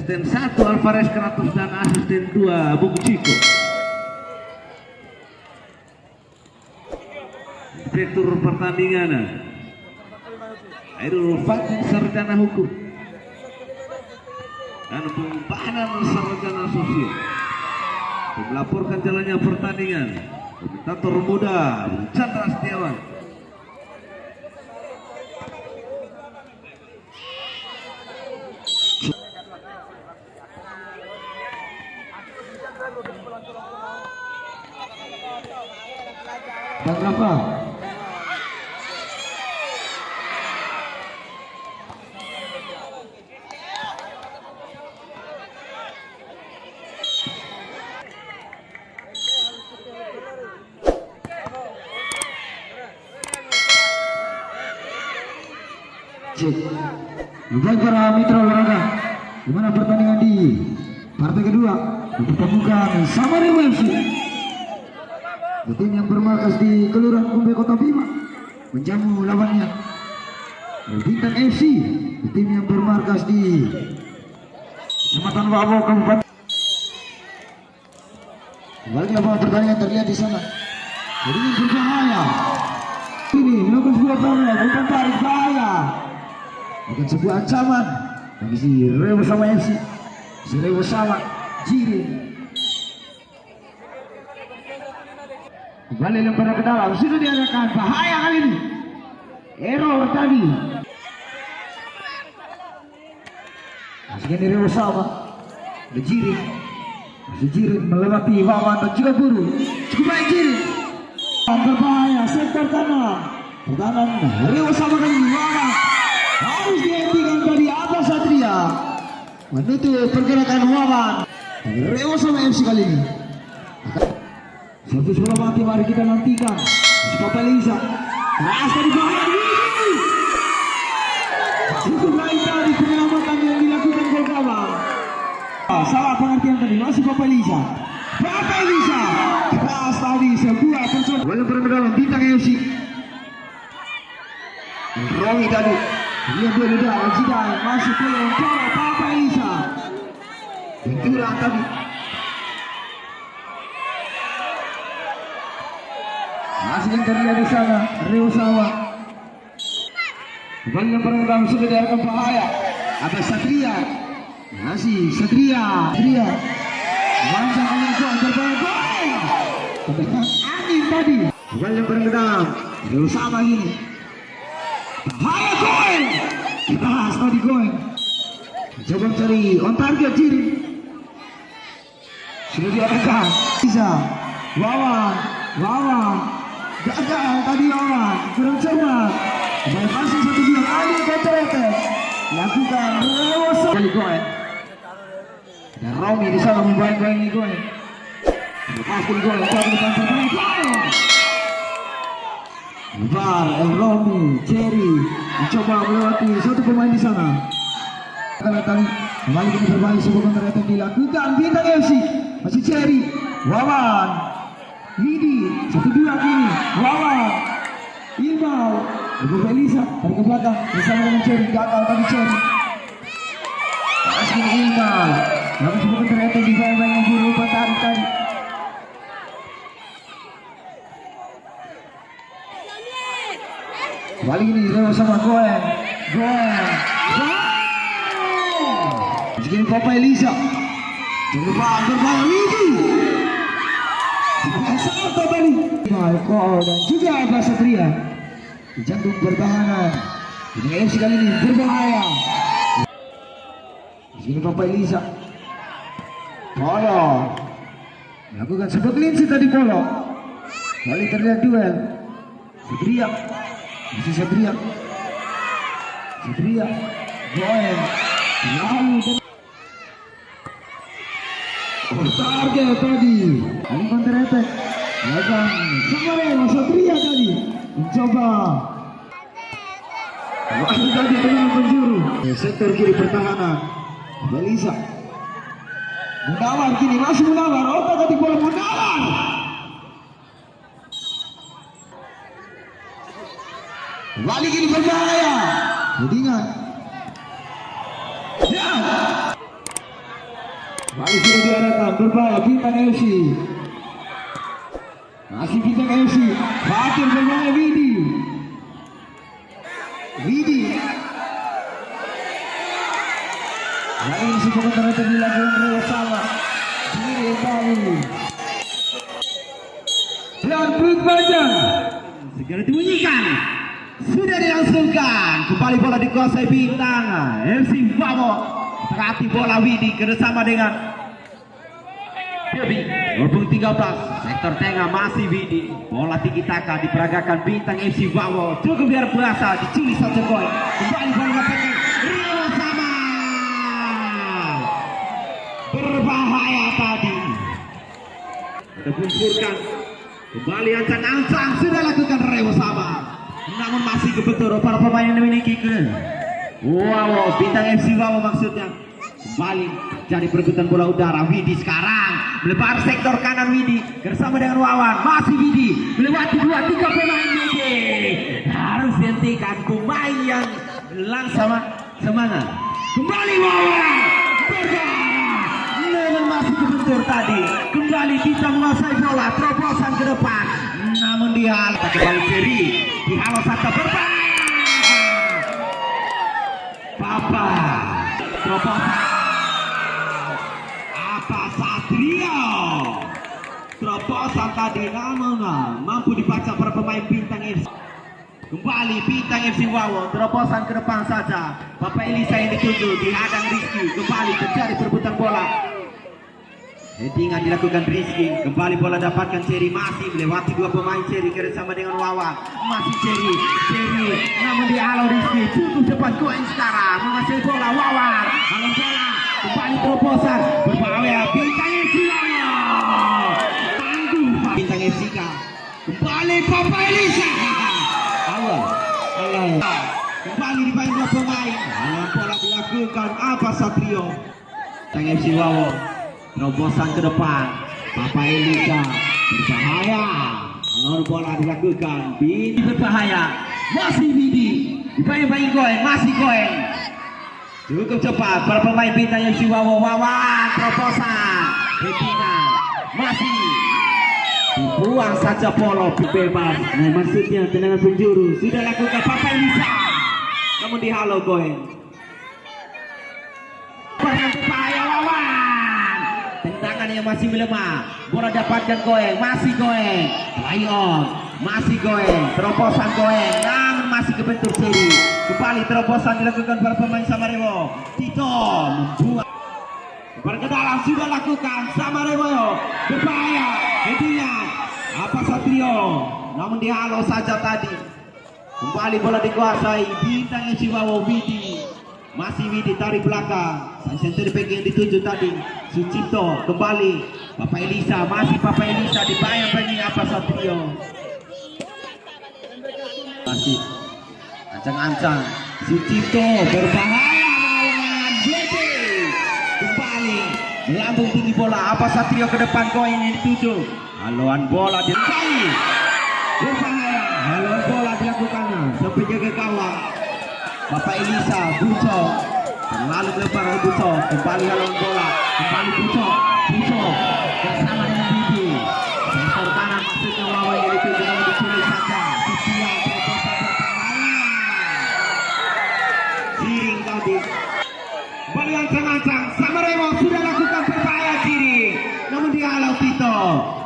Asisten 1 Alvarez Kratos dan asisten 2 Bung Ciko. Inspektur pertandingan Airul Fatih Sarjana Hukum dan Pembahanan Sarjana Sosial. Melaporkan jalannya pertandingan komentator muda Chandra Setiawan. Dan berapa? Cek. Baik para mitra olahraga, gimana pertandingan di partai kedua mempertemukan Samarinda FC. Tim yang bermarkas di Kelurahan Kumbe Kota Bima menjamu lawannya Bintang FC, tim yang bermarkas di Kecamatan Wabo Kabupaten. Kembali lapangan pertandingan terlihat di sana. Jadi yang berbahaya. Ini melakukan sebuah bola, bukan tarik bahaya. Bukan sebuah ancaman bagi si Rewo sama FC. Si Rewo sama Jirin. Kembali lempar ke dalam, sudah diarahkan, bahaya kali ini. Error tadi. Masih ini Rewo sama Jirin. Masih Jirin melewati Wawan dan juga Buru. Cukup baik Jirin. Berbahaya sektor kanan. Pertahanan Rewo sama kali ini Wawan. Harus dihentikan dari atas Satria. Menutup pergerakan Wawan. Rewo sama FC kali ini. Satu bola mati, mari kita nantikan. Papa Lisa. Keras dari bahaya ini. Cukup baik tadi penyelamatan yang dilakukan gol gawang. Salah pengertian tadi, masih Papa Lisa. Papa Lisa. Keras tadi sebuah personal. Bola berdalam Bintang FC. Romi tadi. Dia beda Zidane masih peluang bola Papa Lisa. Benturan tadi. Masih yang terlihat di sana Rewo Sawa. Kembali yang pertama sudah diarahkan bahaya. Ada Satria. Masih Satria. Manja kalian kuat berbahaya. Kedekat angin tadi. Kembali yang pertama Rewo Sawa ini. Bahaya goeng. Keras tadi goeng. Coba cari on target Jirin. Sudah diarahkan. Bisa. Wawan. Gagal tadi Wawan. Kurang cepat. Kembali masih 1-2. Ali Kotorete. Lakukan Rewo kali goeng. Dan Romi di sana membayang-bayang ini goeng. Lepas kali goeng. Tapi depan pertandingan goeng. Bar Romi Cherry mencoba melewati satu pemain di sana. Kembali kita berbalik sebuah kontra yang dilakukan Bintang FC. Masih Cherry. Wawan. Lidi 1-2 kini. Wawan. Ilmau. Ibu Elisa dari ke belakang bersama dengan Cherry. Gagal tadi Cherry. Masih Ilmau. Namun sebuah kontra yang dibayang-bayang yang berupa tarik tadi. Kembali ini Rewo sama goeng. Segini Papa Elisa. Jangan berbahaya Lidi. Sangat tadi. Malko dan juga Abah Satria. Di jantung pertahanan. Ini FC kali ini berbahaya. Segini Papa Elisa. Polo. Melakukan sebuah clean tadi Polo. Kali terlihat duel. Satria. Masih Satria goeng lalu target tadi Ali Konterete lakukan Samarema Satria tadi mencoba waktu tadi dengan penjuru sektor kiri pertahanan Belisa Munawar kini masih Munawar otak ketik bola Munawar. Balik ini berbahaya. Tudingan. Ya. datang berbahaya Bintang FC. Masih Bintang FC. Fatir berbahaya Widi. Nah ini sebuah ternyata dilakukan Rewa sama. Jiri kembali. Dan Blut Panjang segera dibunyikan, sudah dilangsungkan. Kembali bola dikuasai Bintang FC Wawo. Terhati bola Widi kerjasama dengan Debi. Nomor 13 sektor tengah masih Widi. Bola tiki taka diperagakan Bintang FC Wawo. Cukup biar biasa dicuri saja gol. Kembali bola dapatkan Rio sama. Berbahaya tadi. Ada kumpulkan. Kembali ancang-ancang sudah lakukan Rewo sama. Namun masih kebetul para pemain yang memiliki ke. Wow, Bintang FC Wawo maksudnya. Kembali jadi perebutan bola udara. Widi sekarang melebar sektor kanan Widi bersama dengan Wawan. Masih Widi melewati 2-3 pemain Widi. Harus hentikan pemain yang langsung semangat. Kembali Wawan. Namun masih kebentur tadi. Kembali kita menguasai bola. Terobosan ke depan. Namun dia kembali seri. Dihalau saja berbahaya. Papa. Terobosan. Apa Satrio. Terobosan tadi namun mampu dibaca para pemain Bintang FC. Kembali Bintang FC Wawo. Terobosan ke depan saja. Bapak Elisa yang dituju dihadang Rizky. Kembali terjadi perebutan bola. Headingan dilakukan Rizky. Kembali bola dapatkan Cherry. Masih melewati 2 pemain Cherry kerjasama dengan Wawan. Masih Cherry. Namun dihalau Rizky. Cukup cepat koin sekarang. Menguasai bola Wawan. Halau bola. Kembali terobosan. Berbahaya Bintang FC Wawo. Tangguh Bintang FC. Kembali Papa Elisa. Awal. Kembali dibantu 2 pemain. Halau bola dilakukan apa Satrio. Bintang FC Wawo. Terobosan ke depan. Papa Elisa berbahaya. Alur bola dilakukan. Widi berbahaya. Masih Widi. Dibayang-bayang Goeng. Masih Goeng. Cukup cepat. Para pemain Bintang FC Wawo. Wawan. Terobosan. Headingan. Masih. Dibuang saja polo. Bebas. Nah maksudnya tendangan penjuru. Sudah lakukan Papa Elisa. Namun dihalau Goeng. Berbahaya Wawan. Tendangan yang masih melemah. Bola dapatkan Goeng. Masih Goeng. Play on. Masih Goeng. Terobosan Goeng. Namun masih kebentur seri. Kembali terobosan dilakukan para pemain Samarewo. Tito membuat. Ke dalam sudah lakukan Samarewo. Berbahaya. Headingan. Apa Satrio. Namun dihalau saja tadi. Kembali bola dikuasai Bintang FC Wawo. Widi. Masih Widi tarik belakang. Center back yang dituju tadi Sucipto. Kembali Papa Elisa. Masih Papa Elisa. Dibayang-bayang apa Satrio. Masih ancang-ancang Sucipto. Berbahaya melawan Bebe. Kembali melambung tinggi bola. Apa Satrio ke depan. Koin yang dituju. Haluan bola dikali. Berbahaya. Haluan bola dilakukannya sampai jaga gawang. Bapak Elisa. Buso terlalu lebar oleh Buso. Kembali haluan bola. Kembali Buso bersama dengan Bibi. Sektor kanan maksudnya Wawan yang dituju dengan dicuri saja. Setia terobosan berbahaya. Jiring tadi. Kembali ancang-ancang. Samarewo sudah lakukan berbahaya Jiring. Namun dihalau Tito.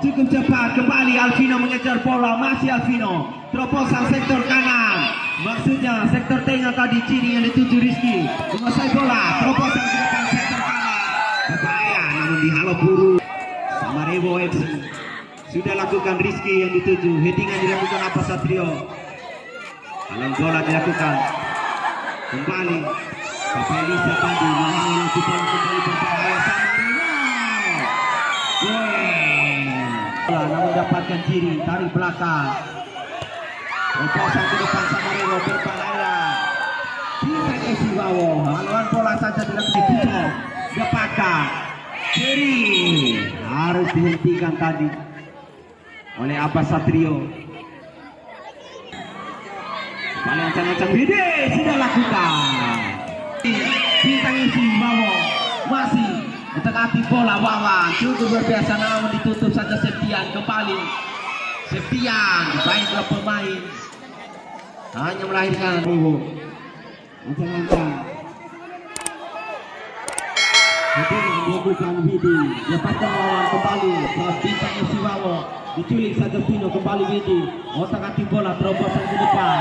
Cukup cepat. Kembali Alvino mengejar bola. Masih Alvino. Terobosan sektor kanan. Maksudnya sektor tengah tadi Ciri yang dituju Rizky. Menguasai bola. Terobosan ke depan sektor kanan. Berbahaya namun dihalau Buru. Samarewo FC sudah lakukan Rizky yang dituju. Headingan dilakukan apa Satrio. Halau bola dilakukan. Kembali Papa Elisa tadi menghalau bola kembali berbahaya Samarewo. Bola namun dapatkan Ciri tarik belakang. Terobosan ke depan Samarewo berbahaya. Bintang FC Wawo. Haluan bola saja dilakukan Buso. Dapatkan Ciri. Harus dihentikan tadi oleh Abbas Satrio. Kembali ancang-ancang Widi sudah lakukan. Bintang FC Wawo masih Mendekati bola Wawan, cukup luar biasa namun ditutup saja Septian kembali. Septian, baiklah pemain. Hanya melahirkan Ibu. Macam-macam. Jadi membuka Widi, lepaskan lawan kembali. Saat bintang FC Wawo diculik saja Pino kembali Widi. Otak atik bola terobosan ke depan.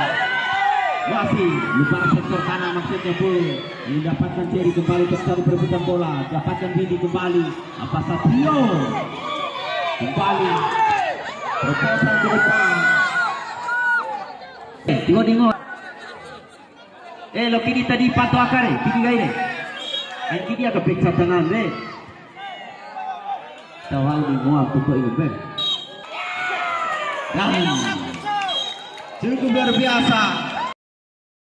Masih lebar sektor kanan maksudnya pun mendapatkan Jerry kembali tercari perebutan bola. Dapatkan Widi kembali. Apa Satrio kembali terobosan ke depan. Tingo. Lo kini tadi patu akar kini gay deh. Kini agak peksa tangan deh. Tawal di muat untuk ini deh. Dan cukup luar biasa.